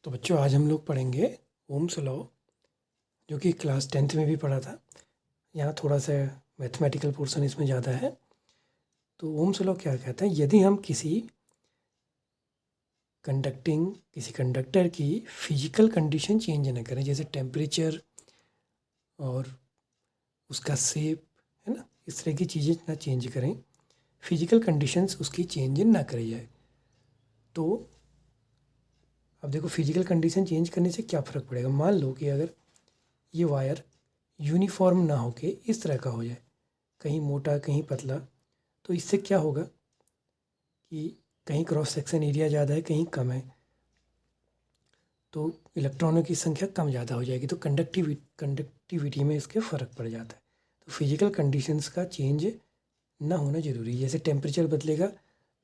तो बच्चों आज हम लोग पढ़ेंगे ओम्स लॉ, जो कि क्लास 10th में भी पढ़ा था। यहाँ थोड़ा सा मैथमेटिकल पोर्शन इसमें ज़्यादा है। तो ओम्स लॉ क्या कहता है, यदि हम किसी कंडक्टर की फिजिकल कंडीशन चेंज ना करें, जैसे टेम्परेचर और उसका शेप, है ना, इस तरह की चीज़ें ना चेंज करें, फिजिकल कंडीशंस उसकी चेंज ना करी जाए, तो अब देखो फिजिकल कंडीशन चेंज करने से क्या फ़र्क पड़ेगा। मान लो कि अगर ये वायर यूनिफॉर्म ना होके इस तरह का हो जाए, कहीं मोटा कहीं पतला, तो इससे क्या होगा कि कहीं क्रॉस सेक्शन एरिया ज़्यादा है कहीं कम है, तो इलेक्ट्रॉनों की संख्या कम ज़्यादा हो जाएगी, तो कंडक्टिविटी में इसके फ़र्क पड़ जाता है। तो फिजिकल कंडीशंस का चेंज ना होना ज़रूरी है। जैसे टेम्परेचर बदलेगा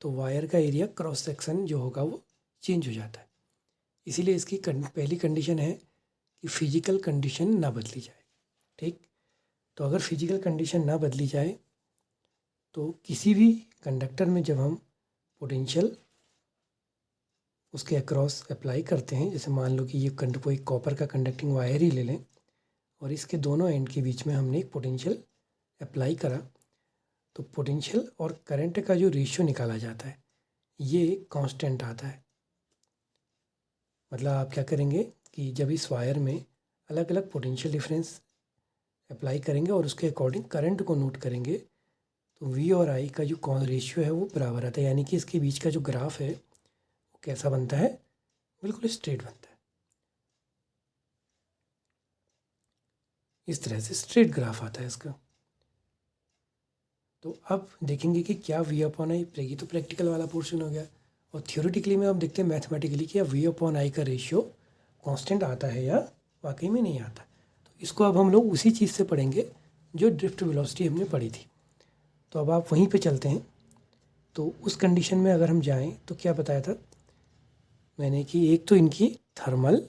तो वायर का एरिया क्रॉस सेक्शन जो होगा वो चेंज हो जाता है। इसीलिए इसकी पहली कंडीशन है कि फिजिकल कंडीशन ना बदली जाए। ठीक, तो अगर फिजिकल कंडीशन ना बदली जाए तो किसी भी कंडक्टर में जब हम पोटेंशियल उसके अक्रॉस अप्लाई करते हैं, जैसे मान लो कि ये कोई कॉपर का कंडक्टिंग वायर ही ले लें और इसके दोनों एंड के बीच में हमने एक पोटेंशियल अप्लाई करा, तो पोटेंशियल और करंट का जो रेशियो निकाला जाता है ये कांस्टेंट आता है। मतलब आप क्या करेंगे कि जब इस वायर में अलग अलग पोटेंशियल डिफरेंस अप्लाई करेंगे और उसके अकॉर्डिंग करंट को नोट करेंगे, तो वी और आई का जो रेशियो है वो बराबर आता है। यानी कि इसके बीच का जो ग्राफ है वो कैसा बनता है, बिल्कुल स्ट्रेट बनता है। इस तरह से स्ट्रेट ग्राफ आता है इसका। तो अब देखेंगे कि क्या वी अपॉन आई, ये तो प्रैक्टिकल वाला पोर्शन हो गया, और थियोरेटिकली में अब देखते हैं मैथमेटिकली कि वी अपॉन आई का रेशियो कांस्टेंट आता है या वाकई में नहीं आता। तो इसको अब हम लोग उसी चीज़ से पढ़ेंगे जो ड्रिफ्ट वेलोसिटी हमने पढ़ी थी। तो अब आप वहीं पे चलते हैं। तो उस कंडीशन में अगर हम जाएं तो क्या बताया था मैंने कि एक तो इनकी थर्मल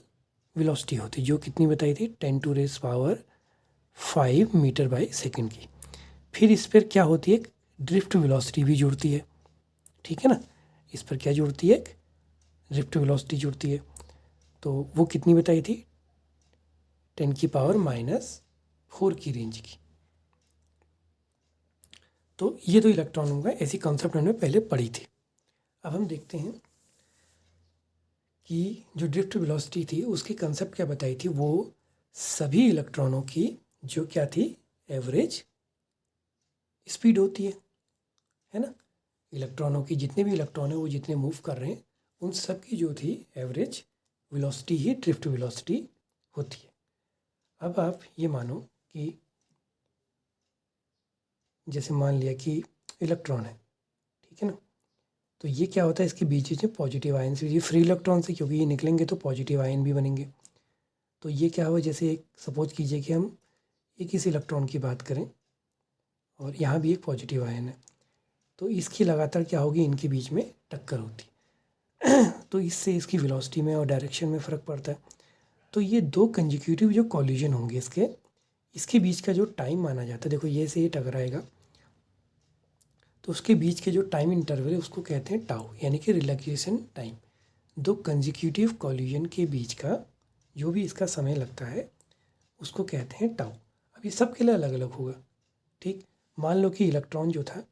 वेलोसिटी होती, जो कितनी बताई थी, 10⁵ मीटर बाई सेकेंड की। फिर इस पर क्या होती है, एक ड्रिफ्ट वेलोसिटी भी जुड़ती है। ठीक है ना, इस पर क्या जुड़ती है, एक ड्रिफ्ट वेलोसिटी जुड़ती है। तो वो कितनी बताई थी, 10⁻⁻⁴ की रेंज की। तो ये तो इलेक्ट्रॉनों का ऐसी कॉन्सेप्ट हमने पहले पढ़ी थी। अब हम देखते हैं कि जो ड्रिफ्ट वेलोसिटी थी उसकी कंसेप्ट क्या बताई थी, वो सभी इलेक्ट्रॉनों की जो क्या थी, एवरेज स्पीड होती है ना। इलेक्ट्रॉनों की जितने भी इलेक्ट्रॉन है वो जितने मूव कर रहे हैं उन सब की जो थी एवरेज वेलोसिटी ही ड्रिफ्ट वेलोसिटी होती है। अब आप ये मानो कि जैसे मान लिया कि इलेक्ट्रॉन है, ठीक है ना, तो ये क्या होता है, इसके बीच में पॉजिटिव आयन से, ये फ्री इलेक्ट्रॉन से क्योंकि ये निकलेंगे तो पॉजिटिव आयन भी बनेंगे। तो ये क्या हुआ, जैसे एक सपोज कीजिए कि हम एक इस इलेक्ट्रॉन की बात करें और यहाँ भी एक पॉजिटिव आयन है, तो इसकी लगातार क्या होगी, इनके बीच में टक्कर होती है। तो इससे इसकी वेलोसिटी में और डायरेक्शन में फ़र्क पड़ता है। तो ये दो कंजिक्यूटिव जो कॉलिजन होंगे इसके बीच का जो टाइम माना जाता है, देखो ये से ये टकराएगा तो उसके बीच के जो टाइम इंटरवल है उसको कहते हैं टाउ, यानी कि रिलैक्सेशन टाइम। दो कंजिक्यूटिव कॉलिजन के बीच का जो भी इसका समय लगता है उसको कहते हैं टाउ। अब ये सब के लिए अलग अलग होगा। ठीक, मान लो कि इलेक्ट्रॉन जो था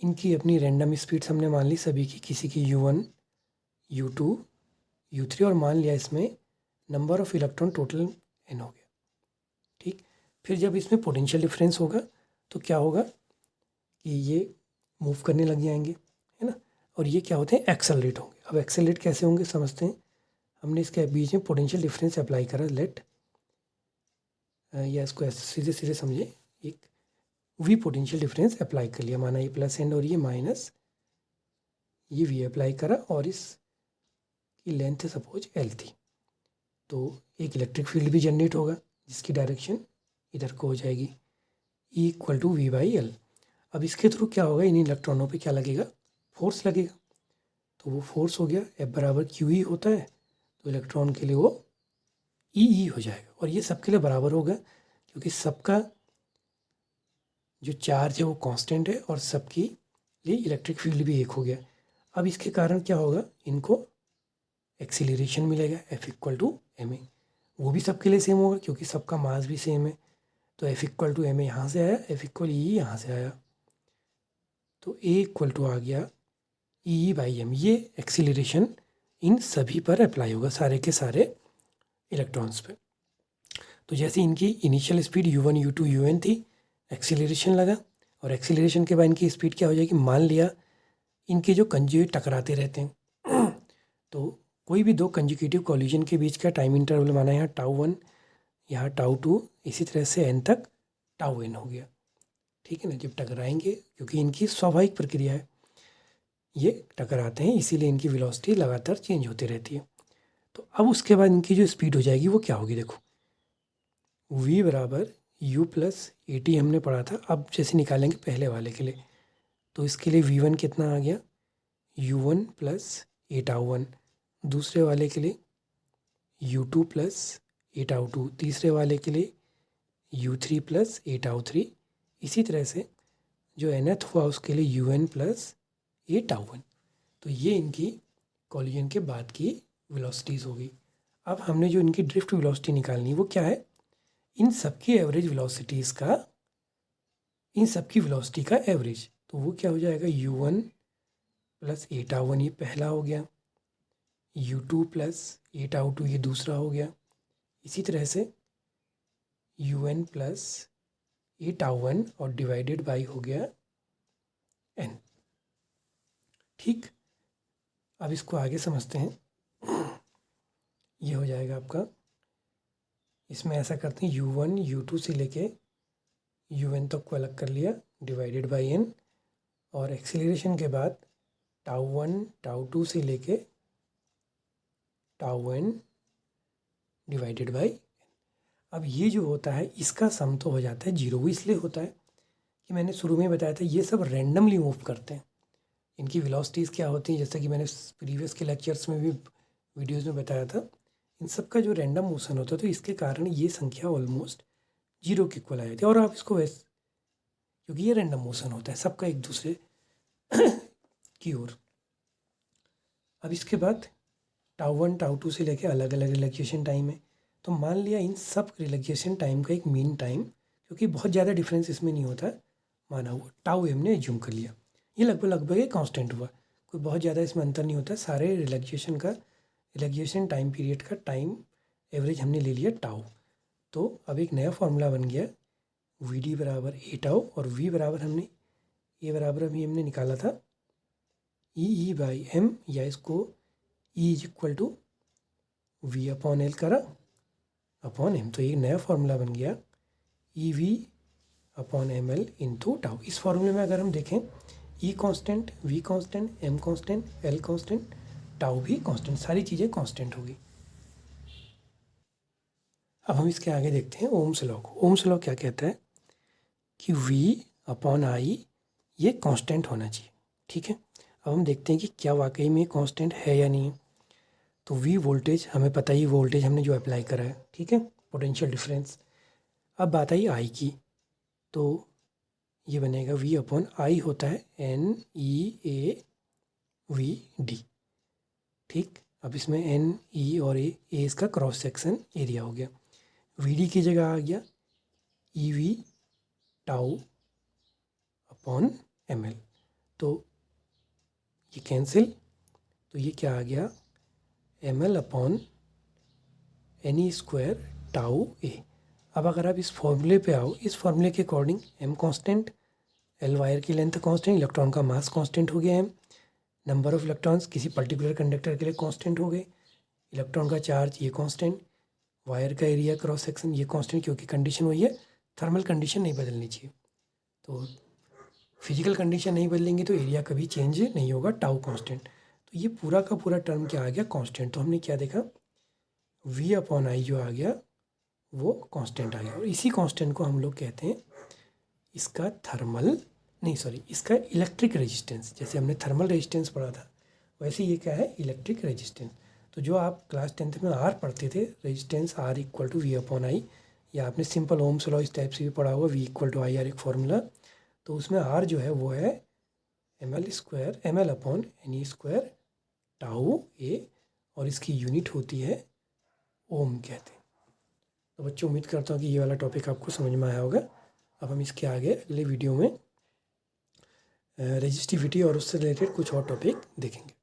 इनकी अपनी रैंडम स्पीड्स हमने मान ली सभी की, किसी की U1 U2 U3, और मान लिया इसमें number of electron total n हो गया। ठीक, फिर जब इसमें पोटेंशियल डिफरेंस होगा तो क्या होगा कि ये मूव करने लग जाएंगे, है ना, और ये क्या होते हैं, एक्सेलरेट होंगे। अब एक्सेलरेट कैसे होंगे समझते हैं। हमने इसके बीच में पोटेंशियल डिफरेंस अप्लाई करा, लेट या इसको सीधे सीधे समझे, एक वी पोटेंशियल डिफरेंस अप्लाई कर लिया, माना ये प्लस एंड और ये माइनस, ये वी अप्लाई करा और इसकी लेंथ सपोज एल थी, तो एक इलेक्ट्रिक फील्ड भी जनरेट होगा जिसकी डायरेक्शन इधर को हो जाएगी, E इक्वल टू V/L। अब इसके थ्रू क्या होगा, इन इलेक्ट्रॉनों पे क्या लगेगा, फोर्स लगेगा। तो वो फोर्स हो गया F बराबर QE होता है, तो इलेक्ट्रॉन के लिए वो EE हो जाएगा, और ये सबके लिए बराबर होगा क्योंकि सबका जो चार्ज है वो कांस्टेंट है और सबकी लिए इलेक्ट्रिक फील्ड भी एक हो गया। अब इसके कारण क्या होगा, इनको एक्सीलरेशन मिलेगा F=ma। वो भी सबके लिए सेम होगा क्योंकि सबका मास भी सेम है। तो F=ma यहाँ से आया, F=e यहाँ से आया, तो A आ गया E/m। ये एक्सीलरेशन इन सभी पर अप्लाई होगा, सारे के सारे इलेक्ट्रॉन्स पे। तो जैसे इनकी initial speed u1 u2 un थी, एक्सीलरेशन लगा, और एक्सीलरेशन के बाद इनकी स्पीड क्या हो जाएगी, मान लिया इनके जो कंजुगेट टकराते रहते हैं तो कोई भी दो कंजुगेटिव कॉलिजन के बीच का टाइम इंटरवल माना यहाँ τ1, यहाँ τ2, इसी तरह से n तक τn हो गया। ठीक है ना, जब टकराएंगे, क्योंकि इनकी स्वाभाविक प्रक्रिया है, ये टकराते हैं, इसीलिए इनकी वेलोसिटी लगातार चेंज होती रहती है। तो अब उसके बाद इनकी जो स्पीड हो जाएगी वो क्या होगी, देखो v बराबर u प्लस ए टी हमने पढ़ा था। अब जैसे निकालेंगे पहले वाले के लिए, तो इसके लिए v1 कितना आ गया, u1 प्लस ए τ1, दूसरे वाले के लिए u2 प्लस ए τ2, तीसरे वाले के लिए u3 प्लस ए τ3, इसी तरह से जो nth हुआ उसके लिए un प्लस ए τ1। तो ये इनकी कॉलिजन के बाद की वेलोसिटीज़ होगी। अब हमने जो इनकी ड्रिफ्ट वेलोसिटी निकालनी है वो क्या है, इन सबकी एवरेज वेलोसिटीज़ का, इन सबकी वेलोसिटी का एवरेज। तो वो क्या हो जाएगा, u1 प्लस ए τ1 ये पहला हो गया, u2 प्लस ए τ2 ये दूसरा हो गया, इसी तरह से un प्लस ए τ1 और डिवाइडेड बाई हो गया n। ठीक, अब इसको आगे समझते हैं। ये हो जाएगा आपका, इसमें ऐसा करते हैं u1 u2 से लेके un तक को अलग कर लिया, डिवाइडेड बाई n, और एक्सीलरेशन के बाद τ1 τ2 से लेके τn डिवाइडेड बाई n। अब ये जो होता है इसका सम तो हो जाता है जीरो। वो इसलिए होता है कि मैंने शुरू में बताया था ये सब रैंडमली मूव करते हैं। इनकी वेलोसिटीज़ क्या होती हैं, जैसा कि मैंने प्रीवियस के लेक्चर्स में भी वीडियोज़ में बताया था, इन सब का जो रैंडम मोशन होता है, तो इसके कारण ये संख्या ऑलमोस्ट जीरो के इक्वल आ जाती है। और आप इसको वैसे, क्योंकि ये रैंडम मोशन होता है सबका एक दूसरे की ओर। अब इसके बाद τ1 τ2 से लेके अलग अलग रिलैक्सेशन टाइम है, तो मान लिया इन सब रिलैक्सेशन टाइम का एक मीन टाइम, क्योंकि बहुत ज़्यादा डिफरेंस इसमें नहीं होता, माना हुआ τ हमने एज्यूम कर लिया, ये लगभग एक कांस्टेंट हुआ, कोई बहुत ज़्यादा इसमें अंतर नहीं होता। सारे रिलैक्सेशन टाइम पीरियड का टाइम एवरेज हमने ले लिया τ। तो अब एक नया फार्मूला बन गया वी डी बराबर ए τ, और वी बराबर हमने ए बराबर अभी हमने निकाला था ई बाई एम, या इसको E is equal to V upon L करा अपॉन एम। तो ये नया फार्मूला बन गया E V upon M L into τ। इस फार्मूले में अगर हम देखें, E constant, V constant, M constant, L constant, τ भी कांस्टेंट, सारी चीज़ें कांस्टेंट होगी। अब हम इसके आगे देखते हैं ओम्स लॉ को। ओम्स लॉ क्या कहता है कि v अपॉन आई ये कांस्टेंट होना चाहिए। ठीक है, अब हम देखते हैं कि क्या वाकई में कांस्टेंट है या नहीं। तो v वोल्टेज हमें पता ही, वोल्टेज हमने जो अप्लाई करा है, ठीक है, पोटेंशियल डिफरेंस। अब बात आई आई की, तो ये बनेगा v अपॉन आई होता है n e a v d। ठीक, अब इसमें n e और a इसका क्रॉस सेक्शन एरिया हो गया, v d की जगह आ गया E V τ upon M L. तो ये कैंसिल, तो ये क्या आ गया, M L upon N E square τ A. अब अगर आप इस फॉर्मूले पे आओ, इस फॉर्मूले के according M constant, L wire की लेंथ कांस्टेंट, इलेक्ट्रॉन का मास कांस्टेंट हो गया है, नंबर ऑफ इलेक्ट्रॉन्स किसी पर्टिकुलर कंडक्टर के लिए कांस्टेंट हो गए, इलेक्ट्रॉन का चार्ज ये कांस्टेंट, वायर का एरिया क्रॉस सेक्शन ये कांस्टेंट, क्योंकि कंडीशन वही है, थर्मल कंडीशन नहीं बदलनी चाहिए। तो फिजिकल कंडीशन नहीं बदलेंगे तो एरिया कभी चेंज नहीं होगा, τ कांस्टेंट। तो ये पूरा का पूरा टर्म क्या आ गया, कांस्टेंट। तो हमने क्या देखा, v अपॉन आई जो आ गया वो कांस्टेंट आ गया, और इसी कांस्टेंट को हम लोग कहते हैं इसका थर्मल, नहीं सॉरी, इसका इलेक्ट्रिक रेजिस्टेंस। जैसे हमने थर्मल रेजिस्टेंस पढ़ा था, वैसे ये क्या है, इलेक्ट्रिक रेजिस्टेंस। तो जो आप क्लास 10th में आर पढ़ते थे, resistance R equal to V upon I, या आपने सिंपल ओम्स लॉ इस टाइप से भी पढ़ा हुआ, V equal to I R एक फॉर्मूला। तो उसमें आर जो है वो है M L square, M L upon N E square τ A, और इसकी यूनिट होती है ओम कहते हैं। तो बच्चों उम्मीद करता हूँ कि ये वाला टॉपिक आपको समझ में आया होगा। अब हम इसके आगे अगले वीडियो में रेजिस्टिविटी और उससे रिलेटेड कुछ और टॉपिक देखेंगे।